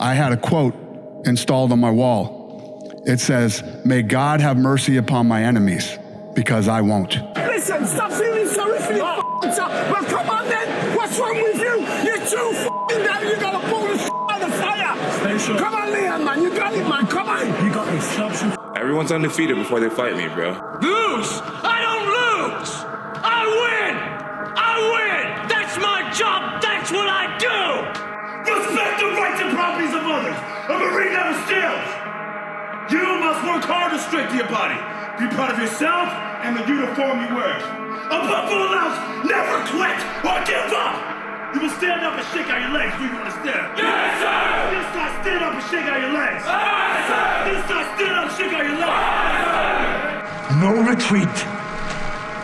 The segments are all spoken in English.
I had a quote installed on my wall. It says, "May God have mercy upon my enemies, because I won't." Listen, stop feeling sorry for your f***ing self. Well, come on then. What's wrong with you? You're too f***ing down. You gotta pull this out of the fire. Sure. Come on, Leon, man. You got it, man. Come on. You got me. Stop. Everyone's undefeated before they fight me, bro. Lose? I don't lose. I win. I win. That's my job. That's what I do. Respect the rights and properties of others. A Marine never steals. You must work hard to strengthen your body. Be proud of yourself and the uniform you wear. A buffalo louse never quit or give up. You will stand up and shake out your legs. Do you understand? Yes, sir! This time, stand up and shake out your legs. Yes, sir! This time, stand up and shake out your legs. Yes, no retreat.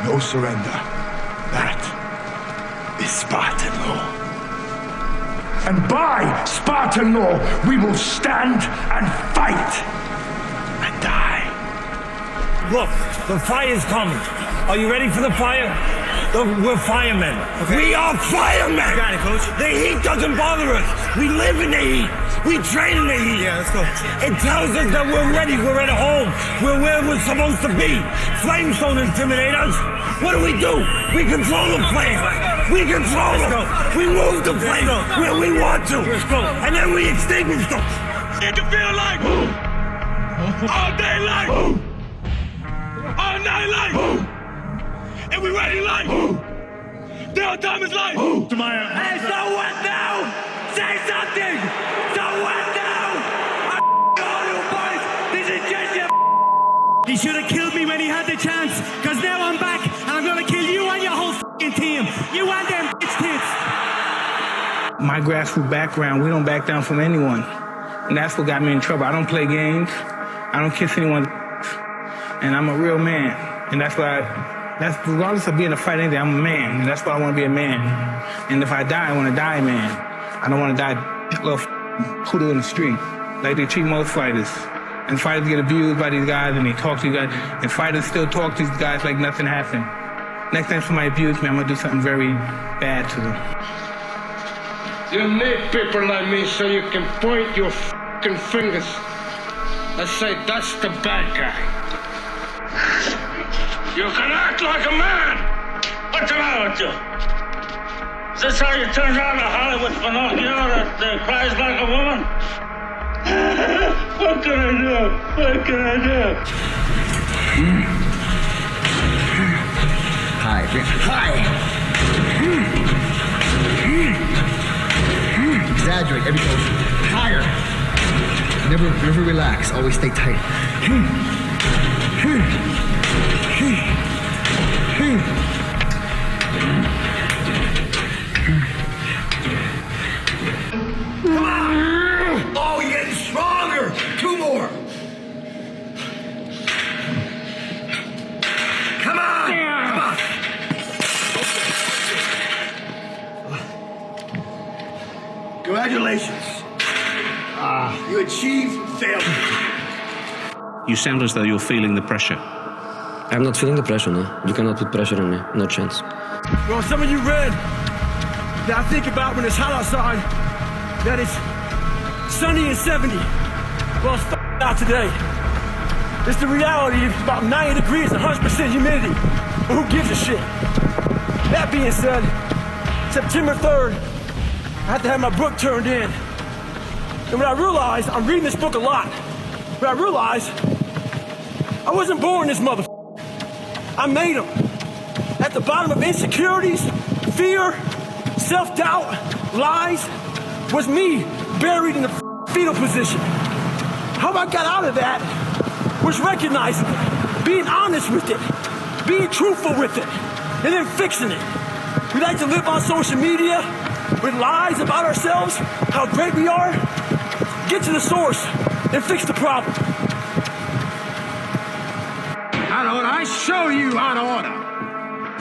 No surrender. That is Spartan law. And by Spartan law, we will stand and fight and die. Look, the fire's coming. Are you ready for the fire? We're firemen. Okay. We are firemen! Got it, Coach. The heat doesn't bother us. We live in the heat. We train in the heat. Yeah, let's go. It tells us that we're ready. We're at home. We're where we're supposed to be. Flames don't intimidate us. What do? We control the flames. We control them. We move the flames where we want to. Let's go. And then we extinguish them. It can feel like all day like all night like. And we ready like Dale Thomas like Hey, so what now? Say something! So what now? All you boys, this is just your He should have killed me when he had the chance, because now I'm back and I'm gonna kill you and your whole f***ing team. You and them bitch tits. My grassroots background, we don't back down from anyone. And that's what got me in trouble. I don't play games. I don't kiss anyone. And I'm a real man. And that's why that's regardless of being a fight, anything, I'm a man, and that's why I want to be a man. And if I die, I want to die, man. I don't want to die little hoodoo in the street, like they treat most fighters. And fighters get abused by these guys, and they talk to these guys, and fighters still talk to these guys like nothing happened. Next time somebody abuses me, I'm gonna do something very bad to them. You need people like me so you can point your f***ing fingers and say, that's the bad guy. You can act like a man! What's the matter with you? Is this how you turn around a Hollywood Pinocchio that cries like a woman? What can I do? What can I do? High. Exaggerate every motion. Higher. Never relax. Always stay tight. Come on! Oh, you're getting stronger! 2 more! Come on! Come on! Congratulations. You achieved failure. You sound as though you're feeling the pressure. I'm not feeling the pressure, no. You cannot put pressure on me. No chance. Well, some of you read that I think about when it's hot outside, that it's sunny and 70. Well, it's out today. It's the reality. It's about 90 degrees and 100% humidity. But who gives a shit? That being said, September 3rd, I had to have my book turned in. And when I realized, I'm reading this book a lot, but I realized I wasn't born this motherfucker. I made them. At the bottom of insecurities, fear, self-doubt, lies, was me buried in the fetal position. How I got out of that was recognizing it, being honest with it, being truthful with it, and then fixing it. We like to live on social media with lies about ourselves, how great we are. Get to the source and fix the problem. Out of order. I show you out of order.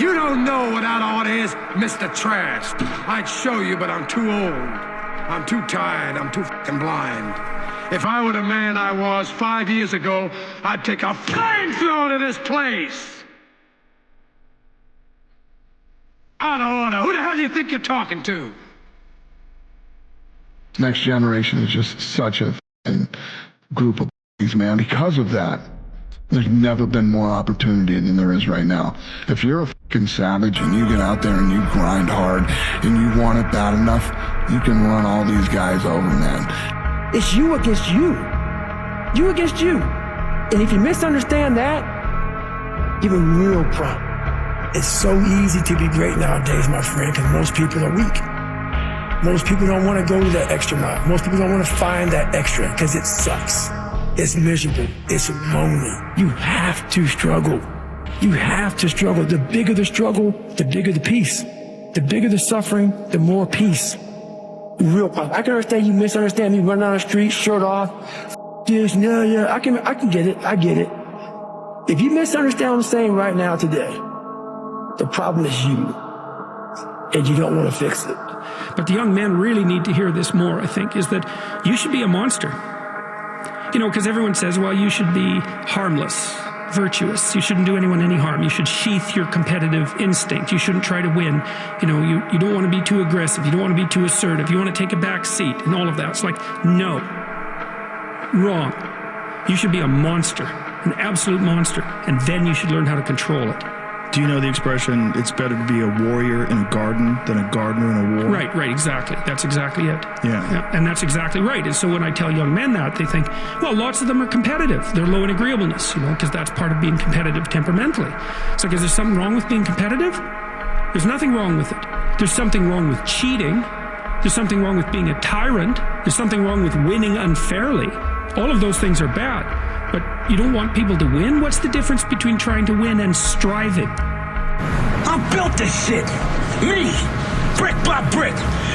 You don't know what out of order is, Mr. Trash. I'd show you, but I'm too old. I'm too tired. I'm too fucking blind. If I were the man I was 5 years ago, I'd take a flamethrower to this place. Out of order. Who the hell do you think you're talking to? Next generation is just such a group of man. Because of that, there's never been more opportunity than there is right now. If you're a fucking savage and you get out there and you grind hard and you want it bad enough, you can run all these guys over, man. It's you against you. You against you. And if you misunderstand that, you have a real problem. It's so easy to be great nowadays, my friend, because most people are weak. Most people don't want to go to that extra mile. Most people don't want to find that extra because it sucks. It's miserable. It's lonely. You have to struggle. You have to struggle. The bigger the struggle, the bigger the peace. The bigger the suffering, the more peace. Real problem. I can understand you misunderstand me running down the street, shirt off. This, yeah, I can get it. I get it. If you misunderstand what I'm saying right now today, the problem is you. And you don't want to fix it. But the young men really need to hear this more, I think, is that you should be a monster. You know, because everyone says, well, you should be harmless, virtuous. You shouldn't do anyone any harm. You should sheath your competitive instinct. You shouldn't try to win. You know, you don't want to be too aggressive. You don't want to be too assertive. You want to take a back seat and all of that. It's like, no. Wrong. You should be a monster, an absolute monster, and then you should learn how to control it. Do you know the expression, it's better to be a warrior in a garden than a gardener in a war? Right, exactly. That's exactly it. Yeah. And that's exactly right. And so when I tell young men that, they think, well, lots of them are competitive. They're low in agreeableness, you know, because that's part of being competitive temperamentally. It's like, is there something wrong with being competitive? There's nothing wrong with it. There's something wrong with cheating. There's something wrong with being a tyrant. There's something wrong with winning unfairly. All of those things are bad. But you don't want people to win? What's the difference between trying to win and striving? I built this shit. Me. Brick by brick.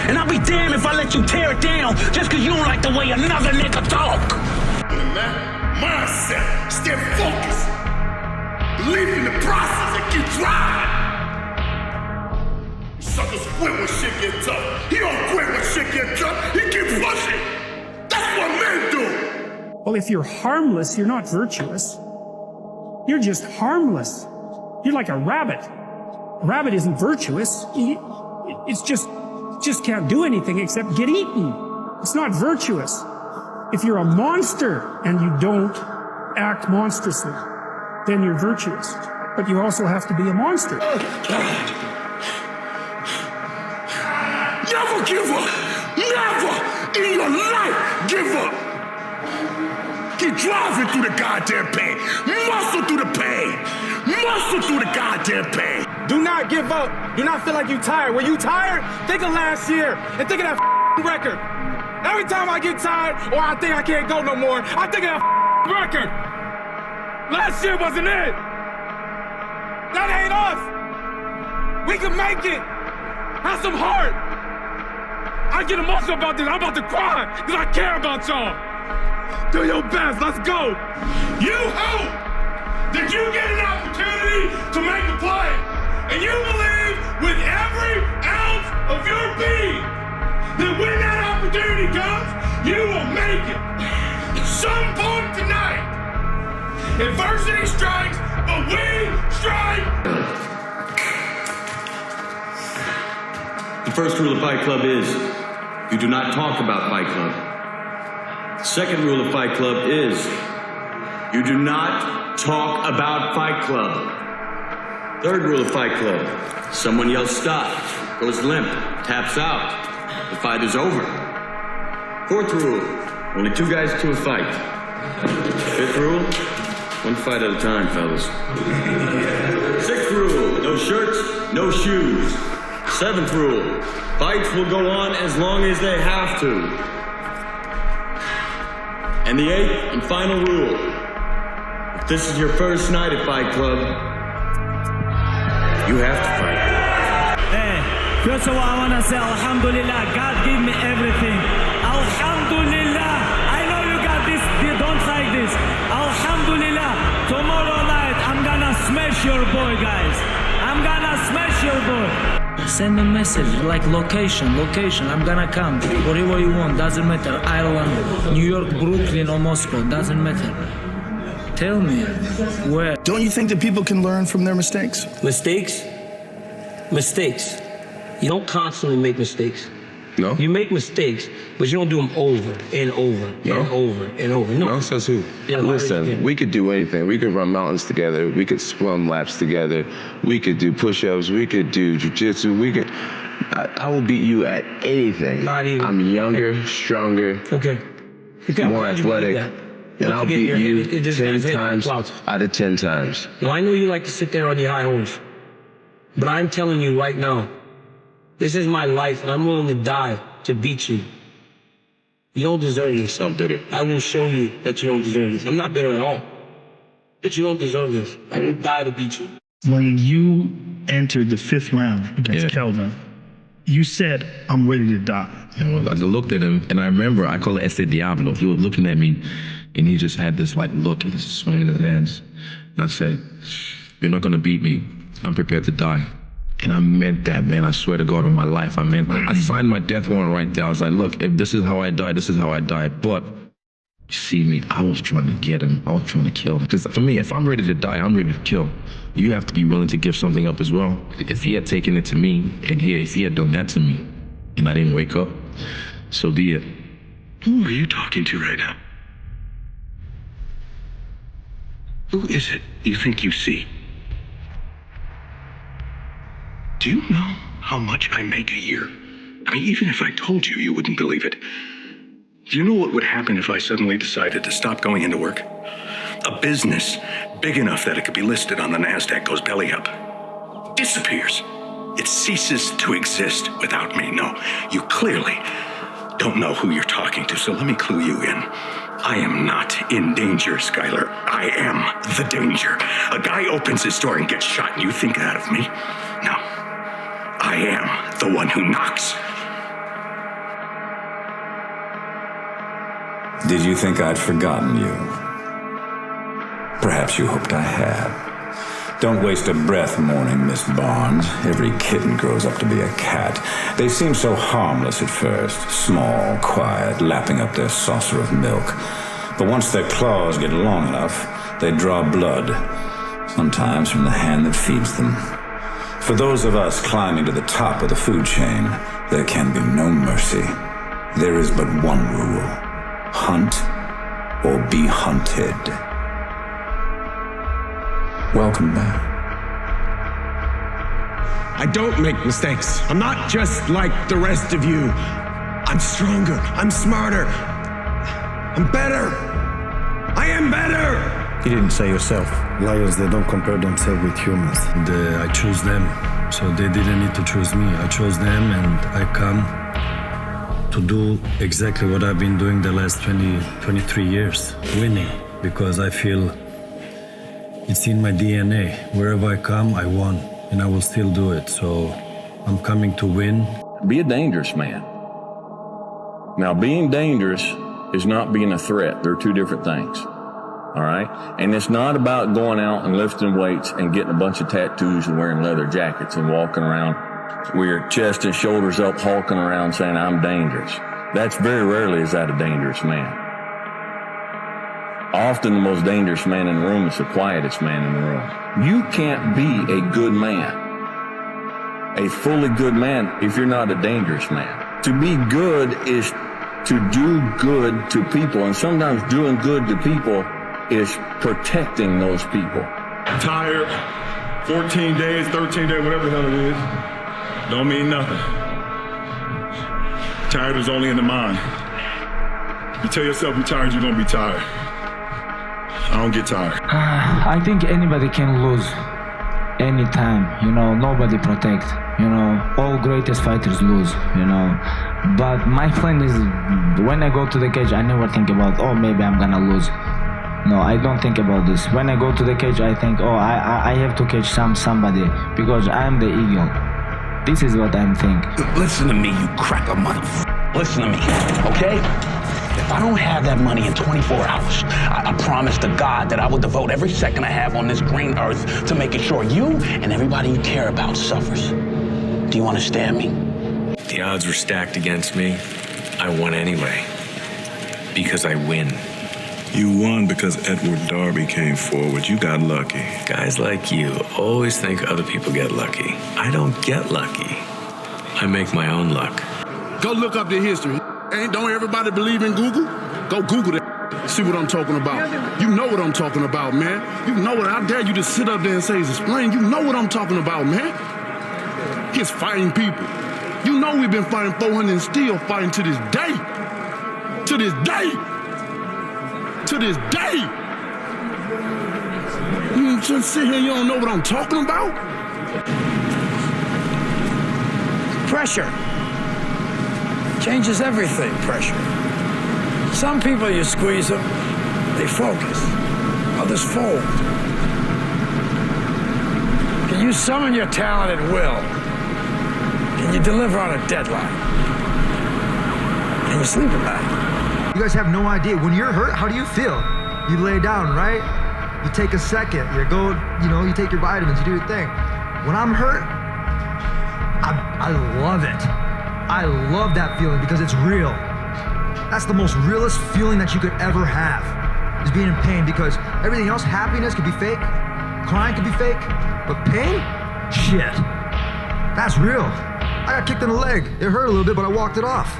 And I'll be damned if I let you tear it down just because you don't like the way another nigga talk. Mindset. Stay focused. Believe in the process and keep driving. Suckers quit when shit gets tough. He don't quit when shit gets tough. He keep pushing. That's what men do. Well, if you're harmless, you're not virtuous. You're just harmless. You're like a rabbit. A rabbit isn't virtuous. It's just can't do anything except get eaten. It's not virtuous. If you're a monster and you don't act monstrously, then you're virtuous. But you also have to be a monster. Never give up. Never in your life give up. Keep driving through the goddamn pain. Muscle through the pain. Muscle through the goddamn pain. Do not give up. Do not feel like you're tired. When you tired, think of last year and think of that record. Every time I get tired or I think I can't go no more, I think of that record. Last year wasn't it. That ain't us. We can make it. Have some heart. I get emotional about this. I'm about to cry because I care about y'all. Do your best, let's go. You hope that you get an opportunity to make a play. And you believe with every ounce of your being that when that opportunity comes, you will make it. At some point tonight, adversity strikes, but we strike. The first rule of Fight Club is, you do not talk about Fight Club. The second rule of Fight Club is, you do not talk about Fight Club. Third rule of Fight Club, someone yells stop, goes limp, taps out. The fight is over. Fourth rule, only 2 guys to a fight. Fifth rule, 1 fight at a time, fellas. Sixth rule, no shirts, no shoes. Seventh rule, fights will go on as long as they have to. And the 8th and final rule, if this is your first night at Fight Club, you have to fight. Hey, first of all, I want to say Alhamdulillah, God gave me everything. Alhamdulillah, I know you got this, you don't like this. Alhamdulillah, tomorrow night I'm gonna smash your boy, guys. I'm gonna smash your boy. Send a message like location, I'm gonna come. Wherever you want, doesn't matter. Ireland, New York, Brooklyn or Moscow, doesn't matter. Tell me, where? Don't you think that people can learn from their mistakes? Mistakes? Mistakes. You don't constantly make mistakes. No. You make mistakes, but you don't do them over and over and over and over. No, says who? Yeah, listen, we could do anything. We could run mountains together. We could swim laps together. We could do push-ups. We could do jiu-jitsu. We could. I will beat you at anything. Not even. I'm younger, stronger, Okay. more athletic, and I'll beat you 10 times Clouds. out of 10 times. Now, I know you like to sit there on your high horse, but I'm telling you right now, this is my life, and I'm willing to die to beat you. You don't deserve this. I'm bitter. I will show you that you don't deserve this. I'm not bitter at all. But you don't deserve this. I will die to beat you. When you entered the 5th round against Kelvin, you said, I'm ready to die. I looked at him, and I remember I called it Ese Diablo. He was looking at me, and he just had this like look, and he's swinging his hands. And I said, you're not going to beat me. I'm prepared to die. And I meant that, man. I swear to God on my life, I signed my death warrant right there. I was like, look, if this is how I die, this is how I die. But you see me, I was trying to get him. I was trying to kill him. Because for me, if I'm ready to die, I'm ready to kill. You have to be willing to give something up as well. If he had taken it to me, and if he had done that to me, and I didn't wake up, so be it. Who are you talking to right now? Who is it you think you see? Do you know how much I make a year? I mean, even if I told you, you wouldn't believe it. Do you know what would happen if I suddenly decided to stop going into work? A business big enough that it could be listed on the NASDAQ goes belly up. Disappears. It ceases to exist without me. No, you clearly don't know who you're talking to, so let me clue you in. I am not in danger, Skylar. I am the danger. A guy opens his door and gets shot, and you think that of me? No. I am the one who knocks. Did you think I'd forgotten you? Perhaps you hoped I had. Don't waste a breath mourning Miss Barnes. Every kitten grows up to be a cat. They seem so harmless at first, small, quiet, lapping up their saucer of milk. But once their claws get long enough, they draw blood, sometimes from the hand that feeds them. For those of us climbing to the top of the food chain, there can be no mercy. There is but one rule: hunt or be hunted. Welcome back. I don't make mistakes. I'm not just like the rest of you. I'm stronger. I'm smarter. I'm better. I am better. You didn't say yourself. Lions, they don't compare themselves with humans. I chose them, so they didn't need to choose me. I chose them, and I come to do exactly what I've been doing the last 23 years, winning, because I feel it's in my DNA. Wherever I come, I won, and I will still do it. So I'm coming to win. Be a dangerous man. Now, being dangerous is not being a threat. They're two different things. All right? And it's not about going out and lifting weights and getting a bunch of tattoos and wearing leather jackets and walking around with your chest and shoulders up, hulking around saying, I'm dangerous. That's very rarely is that a dangerous man. Often the most dangerous man in the room is the quietest man in the room. You can't be a good man, a fully good man, if you're not a dangerous man. To be good is to do good to people, and sometimes doing good to people is protecting those people. Tired, 14 days, 13 days, whatever the hell it is, don't mean nothing. Tired is only in the mind. You tell yourself you're tired, you're gonna be tired. I don't get tired. I think anybody can lose anytime, nobody protect, all greatest fighters lose, But my plan is, when I go to the cage, I never think about, maybe I'm gonna lose. No, I don't think about this. When I go to the cage, I think, I have to catch somebody because I'm the eagle. This is what I'm thinking. Listen to me, you cracker motherfucker. Listen to me, okay? If I don't have that money in 24 hours, I promise to God that I will devote every second I have on this green earth to making sure you and everybody you care about suffers. Do you understand me? The odds were stacked against me. I won anyway. Because I win. You won because Edward Darby came forward. You got lucky. Guys like you always think other people get lucky. I don't get lucky. I make my own luck. Go look up the history. Don't everybody believe in Google? Go Google that. See what I'm talking about. You know what I'm talking about, man. You know what. I dare you to sit up there and say, explain. You know what I'm talking about, man. He's fighting people. You know we've been fighting 400 and still fighting to this day. To this day. To this day. You just sit here and you don't know what I'm talking about? Pressure changes everything, pressure. Some people, you squeeze them, they focus. Others fold. Can you summon your talent at will? Can you deliver on a deadline? Can you sleep at night? You guys have no idea. When you're hurt, how do you feel? You lay down, right? You take a second, you take your vitamins, you do your thing. When I'm hurt, I love it. I love that feeling because it's real. That's the most realest feeling that you could ever have, is being in pain, because everything else, happiness could be fake, crying could be fake, but pain? Shit. That's real. I got kicked in the leg. It hurt a little bit, but I walked it off.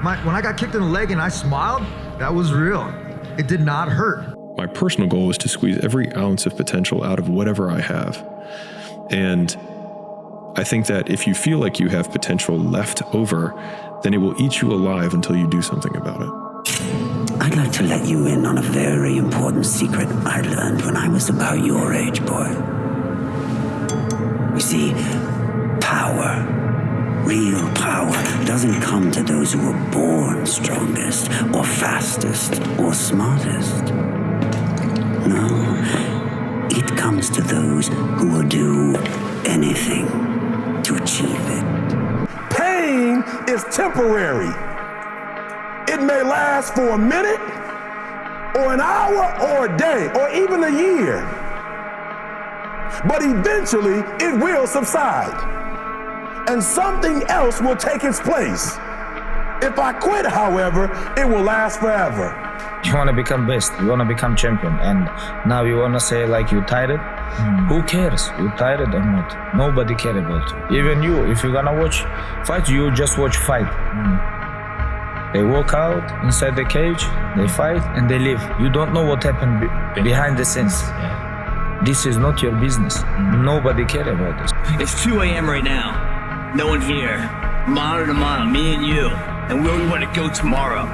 When I got kicked in the leg and I smiled, that was real. It did not hurt. My personal goal is to squeeze every ounce of potential out of whatever I have. And I think that if you feel like you have potential left over, then it will eat you alive until you do something about it. I'd like to let you in on a very important secret I learned when I was about your age, boy. You see, power, real power, doesn't come to those who were born strongest, or fastest, or smartest. No, it comes to those who will do anything to achieve it. Pain is temporary. It may last for a minute, or an hour, or a day, or even a year. But eventually, it will subside, and something else will take its place. If I quit, however, it will last forever. You want to become best, you want to become champion, and now you want to say like you tired? Who cares? You tired or not? Nobody cares about you. Even you, if you're gonna watch fight, you just watch fight. They walk out inside the cage, they fight, and they leave. You don't know what happened behind the scenes. This is not your business. Nobody cares about this. It's 2 a.m. right now. No one here. Mano to mano, me and you. And where we want to go tomorrow.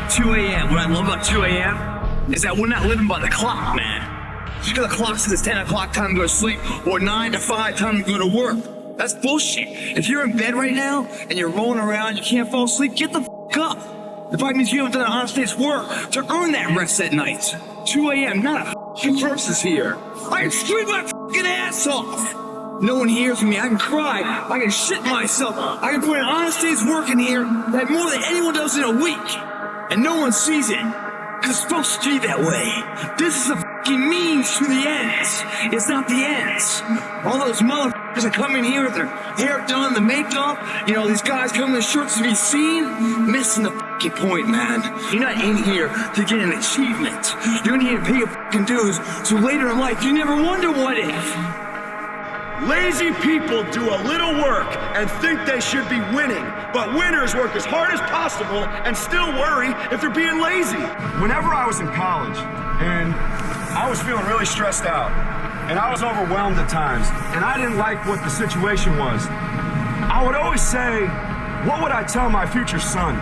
2 a.m. What I love about 2 a.m. is that we're not living by the clock, man. Just because the clock says it's 10 o'clock, time to go to sleep, or 9 to 5, time to go to work. That's bullshit. If you're in bed right now, and you're rolling around, you can't fall asleep, get the f*** up. The fact means you haven't done an honest day's work to earn that rest at night. 2 a.m., not a f***ing versus here. I can scream my f***ing ass off. No one hears from me, I can cry, I can shit myself, I can put an honest day's work in here that more than anyone does in a week. And no one sees it. Cause it's supposed to be that way. This is a f***ing means to the ends. It's not the ends. All those motherfuckers that come in here with their hair done, the makeup, these guys come in their shirts to be seen, missing the f***ing point, man. You're not in here to get an achievement. You're in here to pay your f***ing dues, so later in life you never wonder what if. Lazy people do a little work and think they should be winning, but winners work as hard as possible and still worry if they're being lazy. Whenever I was in college and I was feeling really stressed out and I was overwhelmed at times and I didn't like what the situation was, I would always say, what would I tell my future son?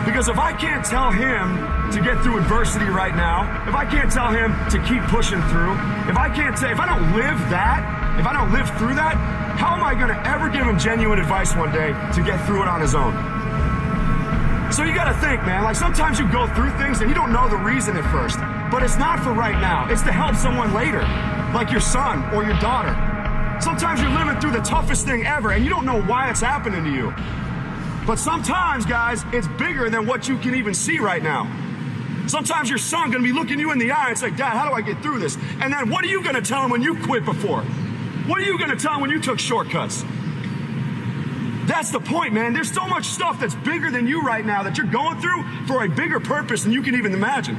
Because if I can't tell him to get through adversity right now, if I can't tell him to keep pushing through, if I don't live that, if I don't live through that, how am I gonna ever give him genuine advice one day to get through it on his own? So you gotta think, man, like sometimes you go through things and you don't know the reason at first, but it's not for right now, it's to help someone later, like your son or your daughter. Sometimes you're living through the toughest thing ever and you don't know why it's happening to you. But sometimes, guys, it's bigger than what you can even see right now. Sometimes your son gonna be looking you in the eye and say, Dad, how do I get through this? And then what are you gonna tell him when you quit before? What are you gonna tell him when you took shortcuts? That's the point, man. There's so much stuff that's bigger than you right now that you're going through for a bigger purpose than you can even imagine.